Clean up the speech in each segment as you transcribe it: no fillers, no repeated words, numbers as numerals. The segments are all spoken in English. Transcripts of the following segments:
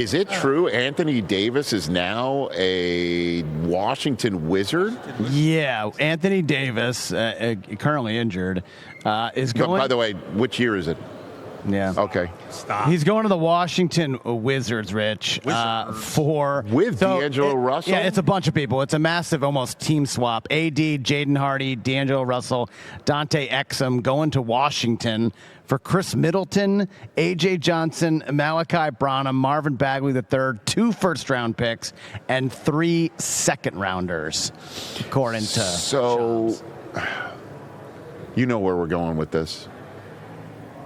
Is it true Anthony Davis is now a Washington Wizard? Yeah, Anthony Davis, currently injured, is going. By the way, which year is it? Yeah. Okay. Stop. He's going to the Washington Wizards, Rich, With D'Angelo Russell? Yeah, it's a bunch of people. It's a massive, almost team swap. AD, Jaden Hardy, D'Angelo Russell, Dante Exum going to Washington for Chris Middleton, AJ Johnson, Malachi Branham, Marvin Bagley III, 2 first-round picks, and 3 second-rounders, according to. So, you know where we're going with this.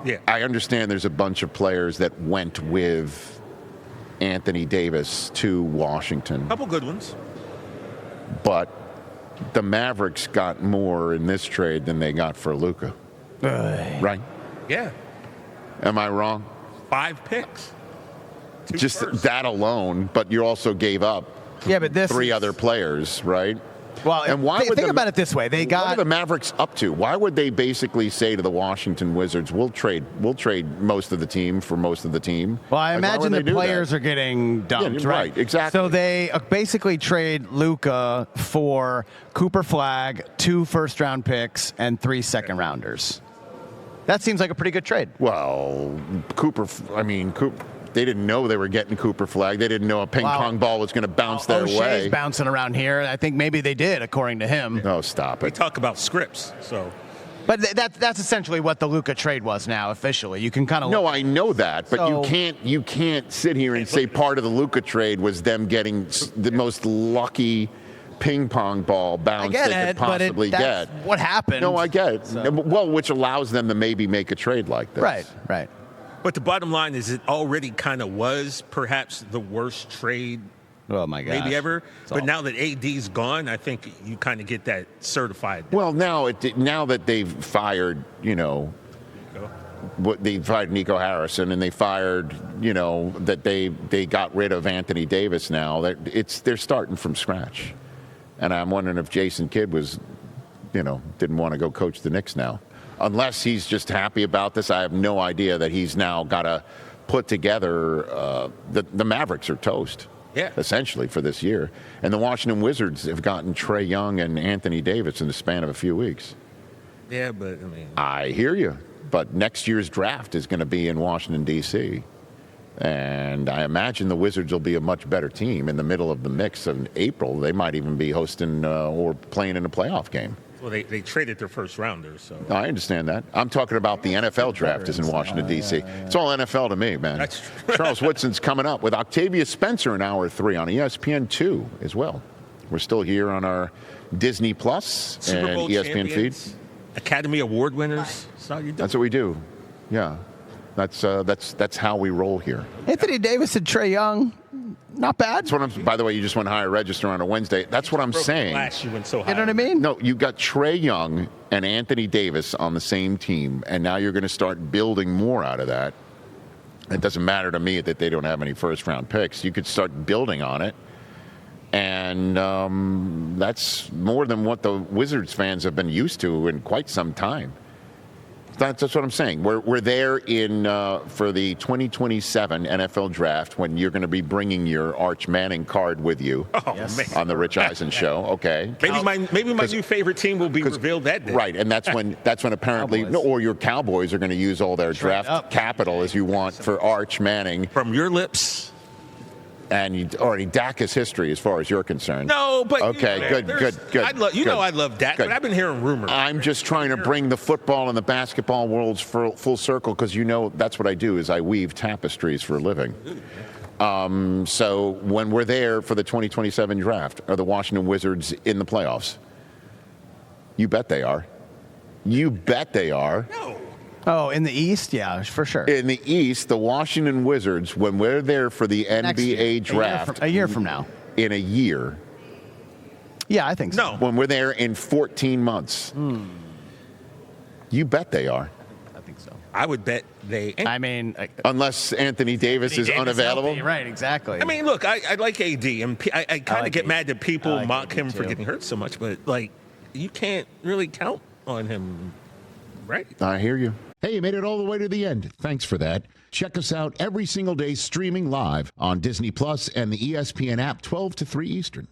Yeah. I understand there's a bunch of players that went with Anthony Davis to Washington. Couple good ones. But the Mavericks got more in this trade than they got for Luka. Right? Yeah. Am I wrong? 5 picks. 2 Just firsts. that alone, but you also gave up but this 3 other players, right? Well, and why would think about it this way: what are the Mavericks up to? Why would they basically say to the Washington Wizards, "We'll trade most of the team for most of the team"? Well, I imagine the players are getting dumped, Yeah, right? Exactly. So they basically trade Luka for Cooper Flagg, 2 first-round picks, and 3 second-rounders. That seems like a pretty good trade. Well, Cooper. They didn't know they were getting Cooper Flagg. They didn't know a ping pong ball was going to bounce their O'Shea's way. Bouncing around here. I think maybe they did, according to him. No, stop We it. talk about scripts, so. But that's essentially what the Luka trade was now, officially. You can kind of No, I know that, but So- you can't sit here and say part of the Luka trade was them getting the most lucky ping pong ball bounce they could possibly that's get. what happened. No, I get it. So- Well, which allows them to maybe make a trade like this. Right. But the bottom line is it already kind of was perhaps the worst trade Oh, my gosh. maybe ever. But now that AD's gone, I think you kind of get that certified. Well, now that they've fired, they fired Nico Harrison and they fired, that they got rid of Anthony Davis now. They're starting from scratch. And I'm wondering if Jason Kidd was, didn't want to go coach the Knicks now. Unless he's just happy about this, I have no idea that he's now got to put together. The Mavericks are toast, essentially, for this year. And the Washington Wizards have gotten Trae Young and Anthony Davis in the span of a few weeks. Yeah, but I hear you. But next year's draft is going to be in Washington, D.C. And I imagine the Wizards will be a much better team in the middle of the mix in April. They might even be hosting or playing in a playoff game. Well, they traded their first rounders, so. I understand that. I'm talking about the NFL draft is in Washington, D.C. It's all NFL to me, man. That's true. Charles Woodson's coming up with Octavia Spencer in Hour 3 on ESPN 2 as well. We're still here on our Disney Plus Super and Bowl ESPN feed. champions, Academy Award winners. That's how you do. That's what we do. Yeah. That's how we roll here. Anthony Davis and Trae Young, not bad. That's what I'm. By the way, you just went higher register on a Wednesday. That's what I'm saying. Last you went so high. You know what I mean? No, you got Trae Young and Anthony Davis on the same team, and now you're going to start building more out of that. It doesn't matter to me that they don't have any first-round picks. You could start building on it, and that's more than what the Wizards fans have been used to in quite some time. That's what I'm saying. We're there for the 2027 NFL draft when you're going to be bringing your Arch Manning card with you Man. on the Rich Eisen Show. Okay. Maybe my new favorite team will be revealed that day. Right, and that's when apparently, Cowboys. or your Cowboys are going to use all their draft up. capital as you want for Arch Manning, From your lips. and you already Dak is history as far as you're concerned. No, but Okay, good. I love Dak, Good. but I've been hearing rumors. I'm just trying to bring the football and the basketball worlds full circle because that's what I do is I weave tapestries for a living. So when we're there for the 2027 draft, are the Washington Wizards in the playoffs? You bet they are. You bet they are. No. Oh, in the East? Yeah, for sure. In the East, the Washington Wizards, when we're there for the Next year. NBA draft A year from now. in a year, Yeah, I think so. No. when we're there in 14 months, you bet they are. I think so. I would bet they. I mean, Unless Anthony Davis is unavailable. healthy, right, exactly. I mean, look, I like AD, and I kind of like get AD. mad that people I like mock AD him for too. getting hurt so much, but, you can't really count on him, right? I hear you. Hey, you made it all the way to the end. Thanks for that. Check us out every single day streaming live on Disney Plus and the ESPN app 12 to 3 Eastern.